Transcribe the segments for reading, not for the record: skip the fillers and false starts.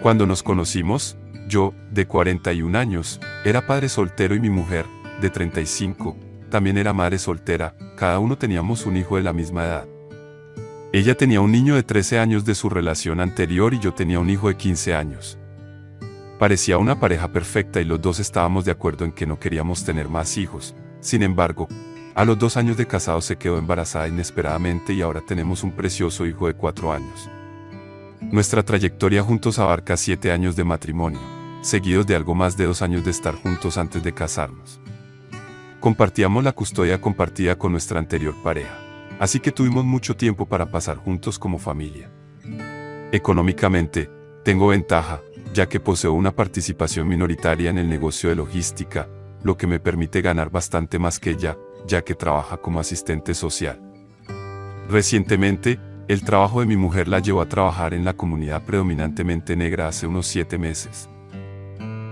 Cuando nos conocimos, yo, de 41 años, era padre soltero y mi mujer, de 35, también era madre soltera, cada uno teníamos un hijo de la misma edad. Ella tenía un niño de 13 años de su relación anterior y yo tenía un hijo de 15 años. Parecía una pareja perfecta y los dos estábamos de acuerdo en que no queríamos tener más hijos. Sin embargo, a los 2 años de casados se quedó embarazada inesperadamente y ahora tenemos un precioso hijo de 4 años. Nuestra trayectoria juntos abarca 7 años de matrimonio, seguidos de algo más de 2 años de estar juntos antes de casarnos. Compartíamos la custodia compartida con nuestra anterior pareja, así que tuvimos mucho tiempo para pasar juntos como familia. Económicamente, tengo ventaja, ya que poseo una participación minoritaria en el negocio de logística, lo que me permite ganar bastante más que ella, ya que trabaja como asistente social. Recientemente, el trabajo de mi mujer la llevó a trabajar en la comunidad predominantemente negra hace unos 7 meses.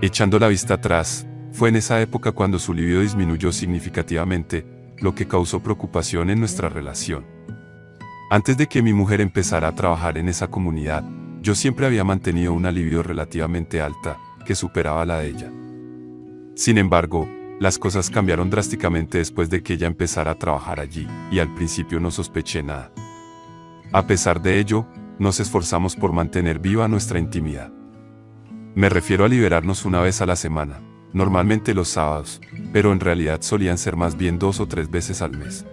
Echando la vista atrás, fue en esa época cuando su libido disminuyó significativamente, lo que causó preocupación en nuestra relación. Antes de que mi mujer empezara a trabajar en esa comunidad, yo siempre había mantenido una libido relativamente alta, que superaba la de ella. Sin embargo, las cosas cambiaron drásticamente después de que ella empezara a trabajar allí, y al principio no sospeché nada. A pesar de ello, nos esforzamos por mantener viva nuestra intimidad. Me refiero a liberarnos una vez a la semana, normalmente los sábados, pero en realidad solían ser más bien 2 o 3 veces al mes.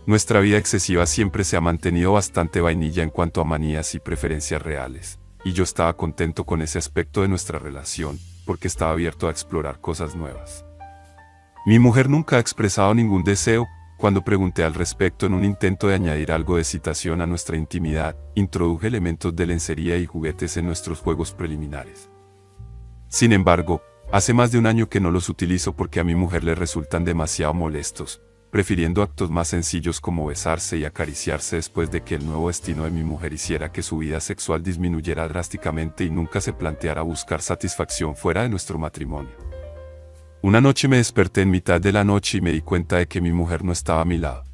Nuestra vida excesiva siempre se ha mantenido bastante vainilla en cuanto a manías y preferencias reales, y yo estaba contento con ese aspecto de nuestra relación, porque estaba abierto a explorar cosas nuevas. Mi mujer nunca ha expresado ningún deseo. Cuando pregunté al respecto en un intento de añadir algo de excitación a nuestra intimidad, introduje elementos de lencería y juguetes en nuestros juegos preliminares. Sin embargo, hace más de un año que no los utilizo porque a mi mujer le resultan demasiado molestos, prefiriendo actos más sencillos como besarse y acariciarse después de que el nuevo destino de mi mujer hiciera que su vida sexual disminuyera drásticamente y nunca se planteara buscar satisfacción fuera de nuestro matrimonio. Una noche me desperté en mitad de la noche y me di cuenta de que mi mujer no estaba a mi lado.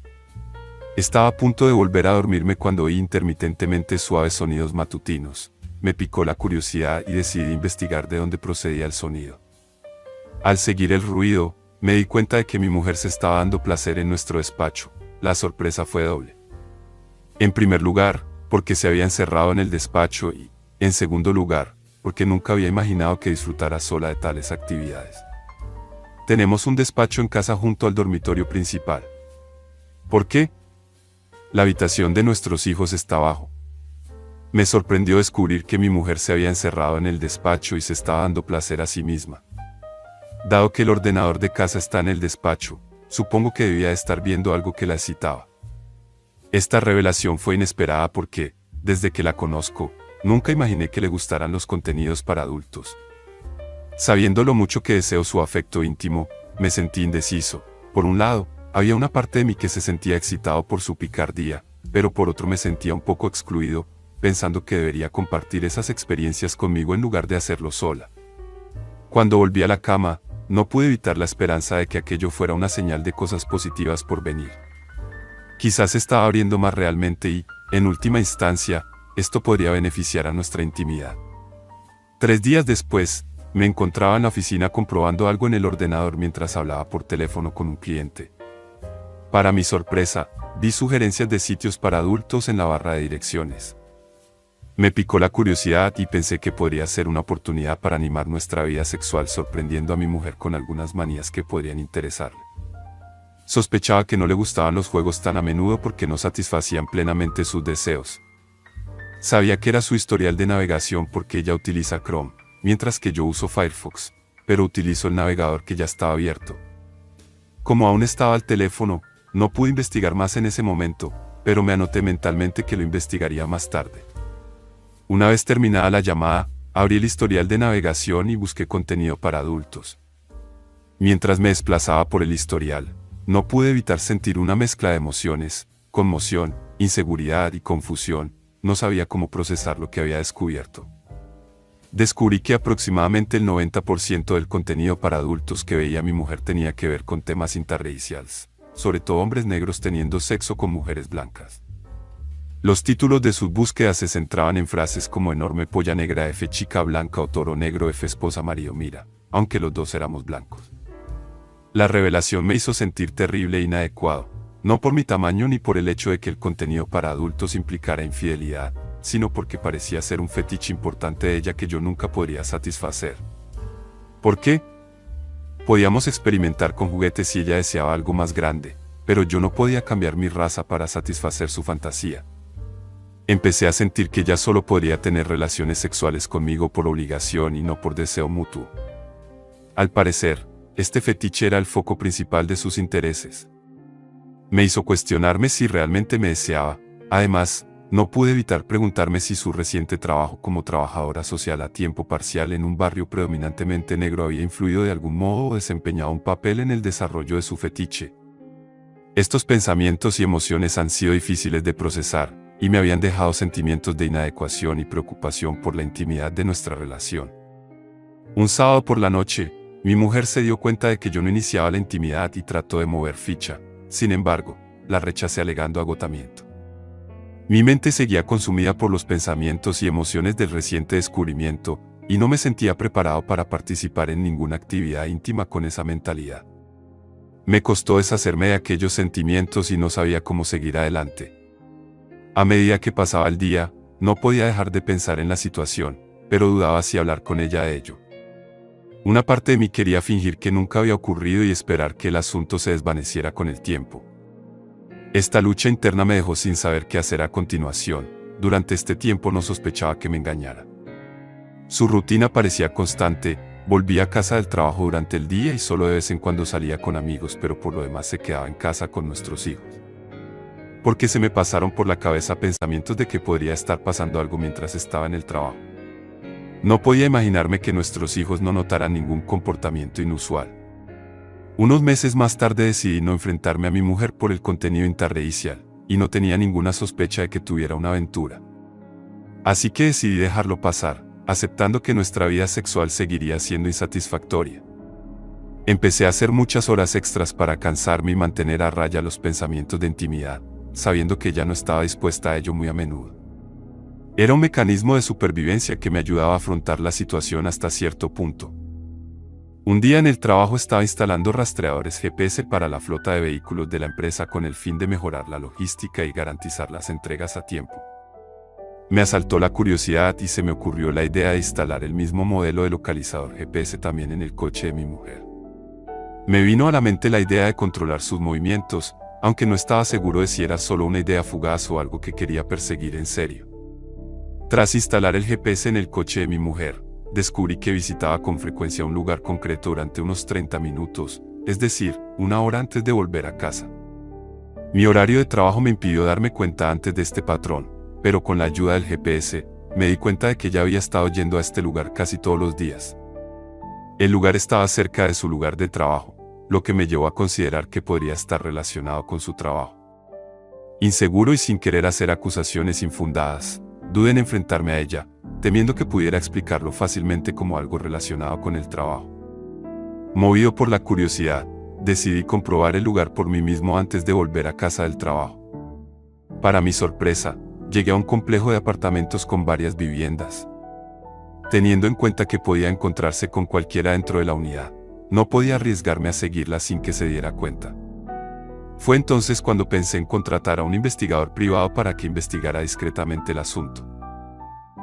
Estaba a punto de volver a dormirme cuando oí intermitentemente suaves sonidos matutinos. Me picó la curiosidad y decidí investigar de dónde procedía el sonido. Al seguir el ruido, me di cuenta de que mi mujer se estaba dando placer en nuestro despacho. La sorpresa fue doble. En primer lugar, porque se había encerrado en el despacho y, en segundo lugar, porque nunca había imaginado que disfrutara sola de tales actividades. Tenemos un despacho en casa junto al dormitorio principal. ¿Por qué? La habitación de nuestros hijos está abajo. Me sorprendió descubrir que mi mujer se había encerrado en el despacho y se estaba dando placer a sí misma. Dado que el ordenador de casa está en el despacho, supongo que debía de estar viendo algo que la excitaba. Esta revelación fue inesperada porque, desde que la conozco, nunca imaginé que le gustaran los contenidos para adultos. Sabiendo lo mucho que deseo su afecto íntimo, me sentí indeciso. Por un lado, había una parte de mí que se sentía excitado por su picardía, pero por otro me sentía un poco excluido, pensando que debería compartir esas experiencias conmigo en lugar de hacerlo sola. Cuando volví a la cama, no pude evitar la esperanza de que aquello fuera una señal de cosas positivas por venir. Quizás estaba abriendo más realmente y, en última instancia, esto podría beneficiar a nuestra intimidad. 3 días después, me encontraba en la oficina comprobando algo en el ordenador mientras hablaba por teléfono con un cliente. Para mi sorpresa, vi sugerencias de sitios para adultos en la barra de direcciones. Me picó la curiosidad y pensé que podría ser una oportunidad para animar nuestra vida sexual sorprendiendo a mi mujer con algunas manías que podrían interesarle. Sospechaba que no le gustaban los juegos tan a menudo porque no satisfacían plenamente sus deseos. Sabía que era su historial de navegación porque ella utiliza Chrome, mientras que yo uso Firefox, pero utilizo el navegador que ya estaba abierto. Como aún estaba al teléfono, no pude investigar más en ese momento, pero me anoté mentalmente que lo investigaría más tarde. Una vez terminada la llamada, abrí el historial de navegación y busqué contenido para adultos. Mientras me desplazaba por el historial, no pude evitar sentir una mezcla de emociones, conmoción, inseguridad y confusión. No sabía cómo procesar lo que había descubierto. Descubrí que aproximadamente el 90% del contenido para adultos que veía mi mujer tenía que ver con temas interraciales, sobre todo hombres negros teniendo sexo con mujeres blancas. Los títulos de sus búsquedas se centraban en frases como enorme polla negra F chica blanca o toro negro F esposa marido mira, aunque los dos éramos blancos. La revelación me hizo sentir terrible e inadecuado, no por mi tamaño ni por el hecho de que el contenido para adultos implicara infidelidad, sino porque parecía ser un fetiche importante de ella que yo nunca podría satisfacer. ¿Por qué? Podíamos experimentar con juguetes si ella deseaba algo más grande, pero yo no podía cambiar mi raza para satisfacer su fantasía. Empecé a sentir que ella solo podría tener relaciones sexuales conmigo por obligación y no por deseo mutuo. Al parecer, este fetiche era el foco principal de sus intereses. Me hizo cuestionarme si realmente me deseaba. Además, no pude evitar preguntarme si su reciente trabajo como trabajadora social a tiempo parcial en un barrio predominantemente negro había influido de algún modo o desempeñado un papel en el desarrollo de su fetiche. Estos pensamientos y emociones han sido difíciles de procesar, y me habían dejado sentimientos de inadecuación y preocupación por la intimidad de nuestra relación. Un sábado por la noche, mi mujer se dio cuenta de que yo no iniciaba la intimidad y trató de mover ficha. Sin embargo, la rechacé alegando agotamiento. Mi mente seguía consumida por los pensamientos y emociones del reciente descubrimiento, y no me sentía preparado para participar en ninguna actividad íntima con esa mentalidad. Me costó deshacerme de aquellos sentimientos y no sabía cómo seguir adelante. A medida que pasaba el día, no podía dejar de pensar en la situación, pero dudaba si hablar con ella de ello. Una parte de mí quería fingir que nunca había ocurrido y esperar que el asunto se desvaneciera con el tiempo. Esta lucha interna me dejó sin saber qué hacer a continuación. Durante este tiempo no sospechaba que me engañara. Su rutina parecía constante, volvía a casa del trabajo durante el día y solo de vez en cuando salía con amigos, pero por lo demás se quedaba en casa con nuestros hijos. Porque se me pasaron por la cabeza pensamientos de que podría estar pasando algo mientras estaba en el trabajo. No podía imaginarme que nuestros hijos no notaran ningún comportamiento inusual. Unos meses más tarde decidí no enfrentarme a mi mujer por el contenido interracial, y no tenía ninguna sospecha de que tuviera una aventura. Así que decidí dejarlo pasar, aceptando que nuestra vida sexual seguiría siendo insatisfactoria. Empecé a hacer muchas horas extras para cansarme y mantener a raya los pensamientos de intimidad, sabiendo que ella no estaba dispuesta a ello muy a menudo. Era un mecanismo de supervivencia que me ayudaba a afrontar la situación hasta cierto punto. Un día en el trabajo estaba instalando rastreadores GPS para la flota de vehículos de la empresa con el fin de mejorar la logística y garantizar las entregas a tiempo. Me asaltó la curiosidad y se me ocurrió la idea de instalar el mismo modelo de localizador GPS también en el coche de mi mujer. Me vino a la mente la idea de controlar sus movimientos, aunque no estaba seguro de si era solo una idea fugaz o algo que quería perseguir en serio. Tras instalar el GPS en el coche de mi mujer, descubrí que visitaba con frecuencia un lugar concreto durante unos 30 minutos, es decir, una hora antes de volver a casa. Mi horario de trabajo me impidió darme cuenta antes de este patrón, pero con la ayuda del GPS, me di cuenta de que ya había estado yendo a este lugar casi todos los días. El lugar estaba cerca de su lugar de trabajo, lo que me llevó a considerar que podría estar relacionado con su trabajo. Inseguro y sin querer hacer acusaciones infundadas, dudé en enfrentarme a ella, temiendo que pudiera explicarlo fácilmente como algo relacionado con el trabajo. Movido por la curiosidad, decidí comprobar el lugar por mí mismo antes de volver a casa del trabajo. Para mi sorpresa, llegué a un complejo de apartamentos con varias viviendas. Teniendo en cuenta que podía encontrarse con cualquiera dentro de la unidad, no podía arriesgarme a seguirla sin que se diera cuenta. Fue entonces cuando pensé en contratar a un investigador privado para que investigara discretamente el asunto.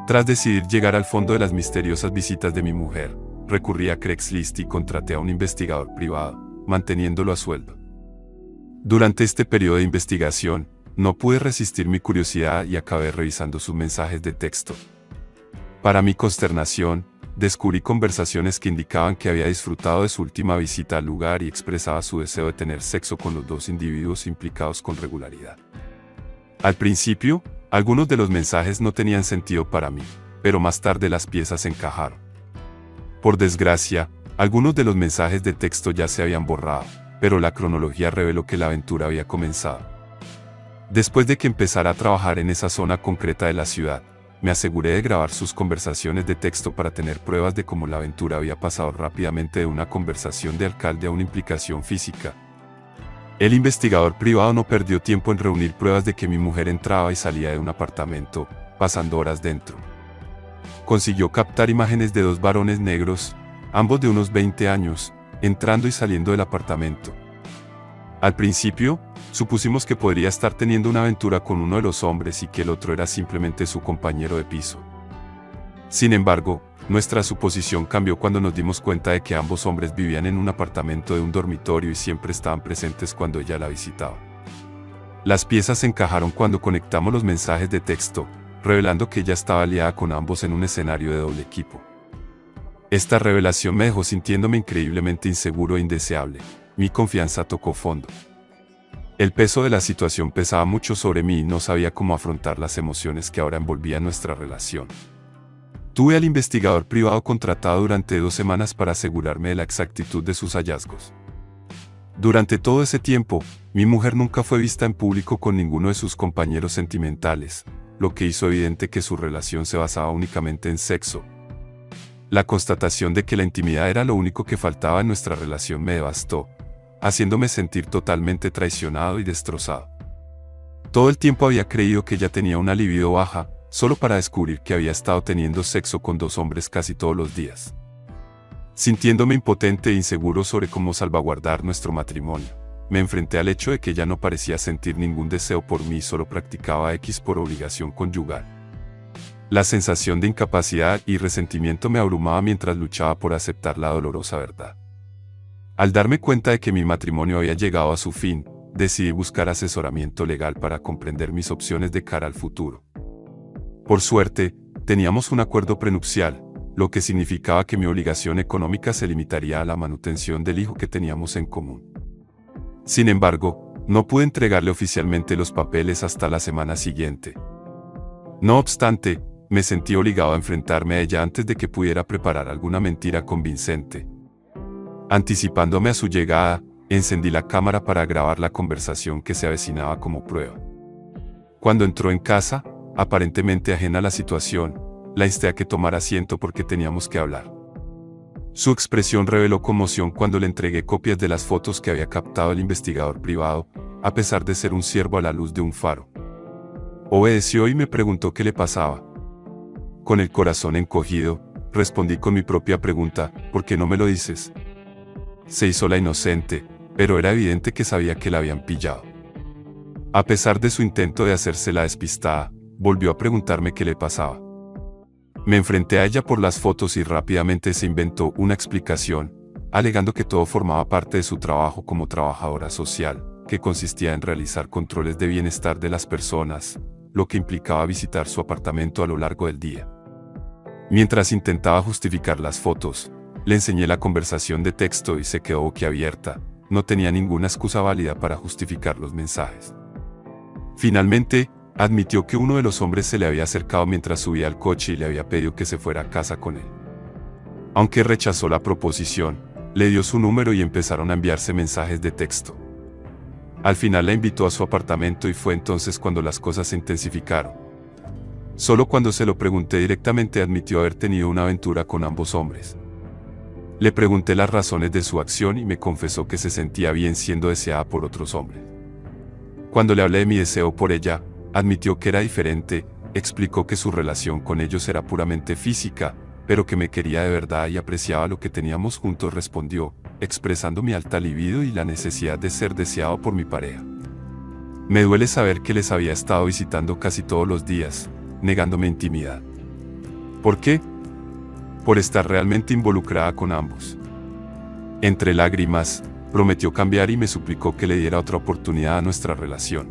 Tras decidir llegar al fondo de las misteriosas visitas de mi mujer, recurrí a Craigslist y contraté a un investigador privado, manteniéndolo a sueldo. Durante este periodo de investigación, no pude resistir mi curiosidad y acabé revisando sus mensajes de texto. Para mi consternación, descubrí conversaciones que indicaban que había disfrutado de su última visita al lugar y expresaba su deseo de tener sexo con los dos individuos implicados con regularidad. Al principio, algunos de los mensajes no tenían sentido para mí, pero más tarde las piezas encajaron. Por desgracia, algunos de los mensajes de texto ya se habían borrado, pero la cronología reveló que la aventura había comenzado. Después de que empezara a trabajar en esa zona concreta de la ciudad, me aseguré de grabar sus conversaciones de texto para tener pruebas de cómo la aventura había pasado rápidamente de una conversación de alcalde a una implicación física. El investigador privado no perdió tiempo en reunir pruebas de que mi mujer entraba y salía de un apartamento, pasando horas dentro. Consiguió captar imágenes de dos varones negros, ambos de unos 20 años, entrando y saliendo del apartamento. Al principio, supusimos que podría estar teniendo una aventura con uno de los hombres y que el otro era simplemente su compañero de piso. Sin embargo, nuestra suposición cambió cuando nos dimos cuenta de que ambos hombres vivían en un apartamento de un dormitorio y siempre estaban presentes cuando ella la visitaba. Las piezas se encajaron cuando conectamos los mensajes de texto, revelando que ella estaba aliada con ambos en un escenario de doble equipo. Esta revelación me dejó sintiéndome increíblemente inseguro e indeseable. Mi confianza tocó fondo. El peso de la situación pesaba mucho sobre mí y no sabía cómo afrontar las emociones que ahora envolvían nuestra relación. Tuve al investigador privado contratado durante 2 semanas para asegurarme de la exactitud de sus hallazgos. Durante todo ese tiempo, mi mujer nunca fue vista en público con ninguno de sus compañeros sentimentales, lo que hizo evidente que su relación se basaba únicamente en sexo. La constatación de que la intimidad era lo único que faltaba en nuestra relación me devastó, haciéndome sentir totalmente traicionado y destrozado. Todo el tiempo había creído que ella tenía una libido baja, solo para descubrir que había estado teniendo sexo con 2 hombres casi todos los días. Sintiéndome impotente e inseguro sobre cómo salvaguardar nuestro matrimonio, me enfrenté al hecho de que ella no parecía sentir ningún deseo por mí y solo practicaba X por obligación conyugal. La sensación de incapacidad y resentimiento me abrumaba mientras luchaba por aceptar la dolorosa verdad. Al darme cuenta de que mi matrimonio había llegado a su fin, decidí buscar asesoramiento legal para comprender mis opciones de cara al futuro. Por suerte, teníamos un acuerdo prenupcial, lo que significaba que mi obligación económica se limitaría a la manutención del hijo que teníamos en común. Sin embargo, no pude entregarle oficialmente los papeles hasta la semana siguiente. No obstante, me sentí obligado a enfrentarme a ella antes de que pudiera preparar alguna mentira convincente. Anticipándome a su llegada, encendí la cámara para grabar la conversación que se avecinaba como prueba. Cuando entró en casa, aparentemente ajena a la situación, la insté a que tomara asiento porque teníamos que hablar. Su expresión reveló conmoción cuando le entregué copias de las fotos que había captado el investigador privado, a pesar de ser un ciervo a la luz de un faro. Obedeció y me preguntó qué le pasaba. Con el corazón encogido, respondí con mi propia pregunta: ¿por qué no me lo dices? Se hizo la inocente, pero era evidente que sabía que la habían pillado. A pesar de su intento de hacerse la despistada, volvió a preguntarme qué le pasaba. Me enfrenté a ella por las fotos y rápidamente se inventó una explicación, alegando que todo formaba parte de su trabajo como trabajadora social, que consistía en realizar controles de bienestar de las personas, lo que implicaba visitar su apartamento a lo largo del día. Mientras intentaba justificar las fotos, le enseñé la conversación de texto y se quedó boquiabierta. No tenía ninguna excusa válida para justificar los mensajes. Finalmente, admitió que uno de los hombres se le había acercado mientras subía al coche y le había pedido que se fuera a casa con él. Aunque rechazó la proposición, le dio su número y empezaron a enviarse mensajes de texto. Al final la invitó a su apartamento y fue entonces cuando las cosas se intensificaron. Solo cuando se lo pregunté directamente admitió haber tenido una aventura con ambos hombres. Le pregunté las razones de su acción y me confesó que se sentía bien siendo deseada por otros hombres. Cuando le hablé de mi deseo por ella, admitió que era diferente, explicó que su relación con ellos era puramente física, pero que me quería de verdad y apreciaba lo que teníamos juntos, respondió, expresando mi alta libido y la necesidad de ser deseado por mi pareja. Me duele saber que les había estado visitando casi todos los días, negándome intimidad. ¿Por qué? Por estar realmente involucrada con ambos. Entre lágrimas, prometió cambiar y me suplicó que le diera otra oportunidad a nuestra relación.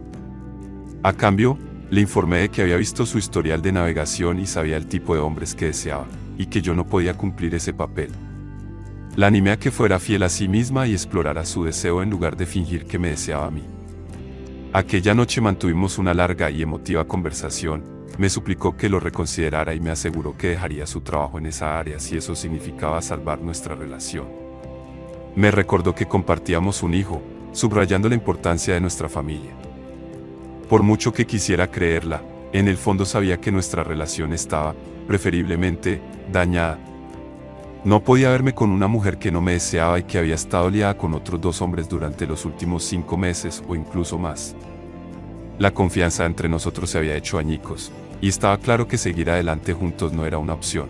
A cambio, le informé de que había visto su historial de navegación y sabía el tipo de hombres que deseaba, y que yo no podía cumplir ese papel. La animé a que fuera fiel a sí misma y explorara su deseo en lugar de fingir que me deseaba a mí. Aquella noche mantuvimos una larga y emotiva conversación. Me suplicó que lo reconsiderara y me aseguró que dejaría su trabajo en esa área si eso significaba salvar nuestra relación. Me recordó que compartíamos un hijo, subrayando la importancia de nuestra familia. Por mucho que quisiera creerla, en el fondo sabía que nuestra relación estaba, preferiblemente, dañada. No podía verme con una mujer que no me deseaba y que había estado liada con otros 2 hombres durante los últimos 5 meses o incluso más. La confianza entre nosotros se había hecho añicos, y estaba claro que seguir adelante juntos no era una opción.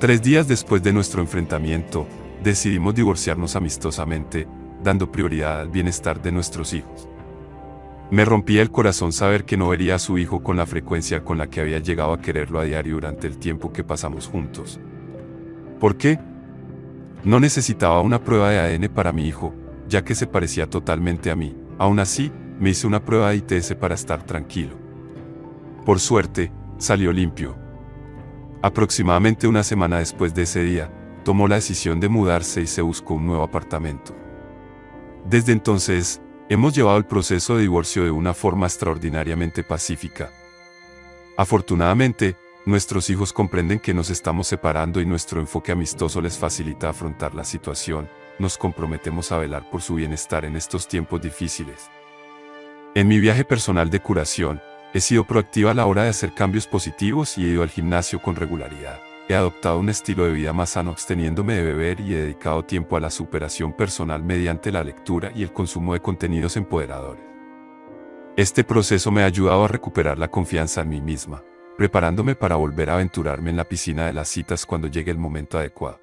3 días después de nuestro enfrentamiento, decidimos divorciarnos amistosamente, dando prioridad al bienestar de nuestros hijos. Me rompía el corazón saber que no vería a su hijo con la frecuencia con la que había llegado a quererlo a diario durante el tiempo que pasamos juntos. ¿Por qué? No necesitaba una prueba de ADN para mi hijo, ya que se parecía totalmente a mí. Aún así, me hice una prueba de ITS para estar tranquilo. Por suerte, salió limpio. Aproximadamente una semana después de ese día, tomó la decisión de mudarse y se buscó un nuevo apartamento. Desde entonces, hemos llevado el proceso de divorcio de una forma extraordinariamente pacífica. Afortunadamente, nuestros hijos comprenden que nos estamos separando y nuestro enfoque amistoso les facilita afrontar la situación. Nos comprometemos a velar por su bienestar en estos tiempos difíciles. En mi viaje personal de curación, he sido proactiva a la hora de hacer cambios positivos y he ido al gimnasio con regularidad. He adoptado un estilo de vida más sano absteniéndome de beber y he dedicado tiempo a la superación personal mediante la lectura y el consumo de contenidos empoderadores. Este proceso me ha ayudado a recuperar la confianza en mí misma, preparándome para volver a aventurarme en la piscina de las citas cuando llegue el momento adecuado.